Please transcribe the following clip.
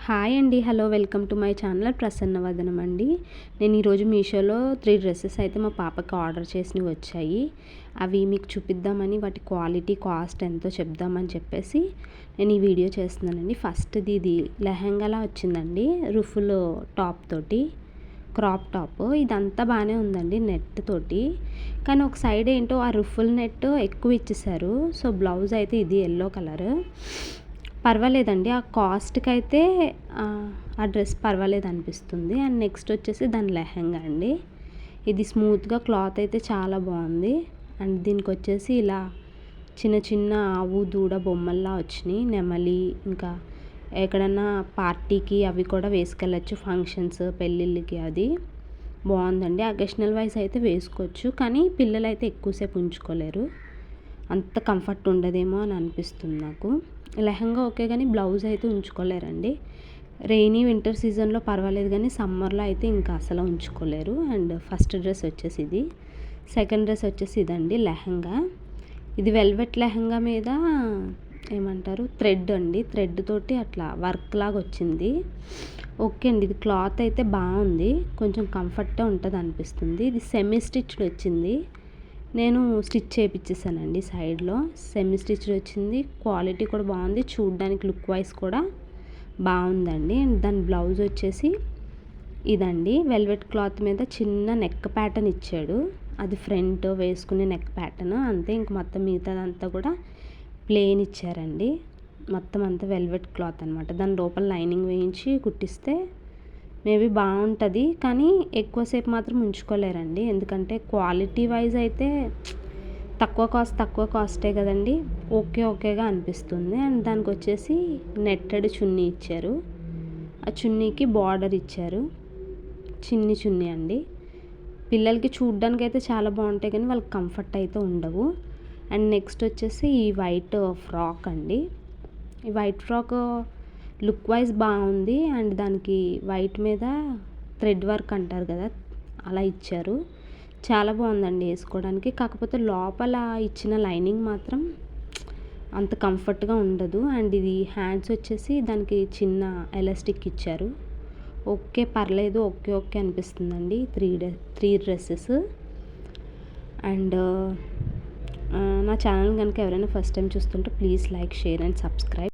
Hi అండి. Hello, welcome to my channel ప్రసన్నవదనం అండి. నేను ఈరోజు మీషోలో 3 డ్రెస్సెస్ అయితే మా పాపకి ఆర్డర్ చేసినవి వచ్చాయి. అవి మీకు చూపిద్దామని, వాటి క్వాలిటీ, కాస్ట్ ఎంతో చెప్దామని చెప్పేసి నేను ఈ వీడియో చేస్తున్నానండి. ఫస్ట్ది ఇది లెహంగాలా వచ్చిందండి, రుఫుల్ టాప్ తోటి, క్రాప్ టాప్. ఇదంతా బాగానే ఉందండి నెట్ తోటి, కానీ ఒక సైడ్ ఏంటో ఆ రుఫుల్ నెట్ ఎక్కువ ఇచ్చేసారు. సో బ్లౌజ్ అయితే ఇది ఎల్లో కలర్, పర్వాలేదండి. ఆ కాస్ట్కి అయితే ఆ డ్రెస్ పర్వాలేదు అనిపిస్తుంది. అండ్ నెక్స్ట్ వచ్చేసి దాని లెహంగా అండి. ఇది స్మూత్గా క్లాత్ అయితే చాలా బాగుంది. అండ్ దీనికి వచ్చేసి ఇలా చిన్న చిన్న ఆవు దూడ బొమ్మల్లా వచ్చినాయి, నెమలి. ఇంకా ఎక్కడన్నా పార్టీకి అవి కూడా వేసుకెళ్ళచ్చు, ఫంక్షన్స్, పెళ్ళిళ్ళకి. అది బాగుందండి. అకేషనల్ వైజ్ అయితే వేసుకోవచ్చు, కానీ పిల్లలు అయితే ఎక్కువసేపు ఉంచుకోలేరు, అంత కంఫర్ట్ ఉండదేమో అని అనిపిస్తుంది నాకు. లెహంగా ఓకే, కానీ బ్లౌజ్ అయితే ఉంచుకోలేరండి. రెయినీ వింటర్ సీజన్లో పర్వాలేదు, కానీ సమ్మర్లో అయితే ఇంకా అసలు ఉంచుకోలేరు. అండ్ ఫస్ట్ డ్రెస్ వచ్చేసి ఇది. సెకండ్ డ్రెస్ వచ్చేసి ఇదండి లెహంగా. ఇది వెల్వెట్ లెహంగా మీద ఏమంటారు, థ్రెడ్ అండి, థ్రెడ్ తోటి అట్లా వర్క్ లాగా వచ్చింది. ఓకే అండి, ఇది క్లాత్ అయితే బాగుంది, కొంచెం కంఫర్ట్గా ఉంటుంది అనిపిస్తుంది. ఇది సెమీ స్టిచ్డ్ వచ్చింది, నేను స్టిచ్ చేయించేసానండి. సైడ్లో సెమీ స్టిచ్డ్ వచ్చింది, క్వాలిటీ కూడా బాగుంది, చూడడానికి లుక్ వైజ్ కూడా బాగుందండి. అండ్ దాని బ్లౌజ్ వచ్చేసి ఇదండి, వెల్వెట్ క్లాత్ మీద చిన్న నెక్ ప్యాటర్న్ ఇచ్చాడు. అది ఫ్రంట్ వేసుకునే నెక్ ప్యాటర్న్ అంతే. ఇంక మొత్తం మిగతాదంతా కూడా ప్లెయిన్ ఇచ్చారండి. మొత్తం అంతా వెల్వెట్ క్లాత్ అనమాట. దాని లోపల లైనింగ్ వేయించి కుట్టిస్తే మేబీ బాగుంటుంది, కానీ ఎక్కువసేపు మాత్రం ఉంచుకోలేరండి. ఎందుకంటే క్వాలిటీ వైజ్ అయితే తక్కువ కాస్టే కదండి, ఓకేగా అనిపిస్తుంది. అండ్ దానికి వచ్చేసి నెట్టెడ్ చున్నీ ఇచ్చారు. ఆ చున్నీకి బార్డర్ ఇచ్చారు, చిన్ని చున్నీ అండి. పిల్లలకి చూడ్డానికి అయితే చాలా బాగుంటాయి, కానీ వాళ్ళకి కంఫర్ట్ అయితే ఉండవు. అండ్ నెక్స్ట్ వచ్చేసి ఈ వైట్ ఫ్రాక్ అండి. ఈ వైట్ ఫ్రాక్ లుక్ వైజ్ బాగుంది. అండ్ దానికి వైట్ మీద థ్రెడ్ వర్క్ అంటారు కదా, అలా ఇచ్చారు. చాలా బాగుందండి వేసుకోవడానికి. కాకపోతే లోపల ఇచ్చిన లైనింగ్ మాత్రం అంత కంఫర్ట్గా ఉండదు. అండ్ ఇది హ్యాండ్స్ వచ్చేసి దానికి చిన్న ఎలాస్టిక్ ఇచ్చారు. ఓకే, పర్లేదు, ఓకే అనిపిస్తుందండి. 3 డ్రెస్సెస్. అండ్ నా ఛానల్ కనుక ఎవరైనా ఫస్ట్ టైం చూస్తుంటే please like, share and subscribe.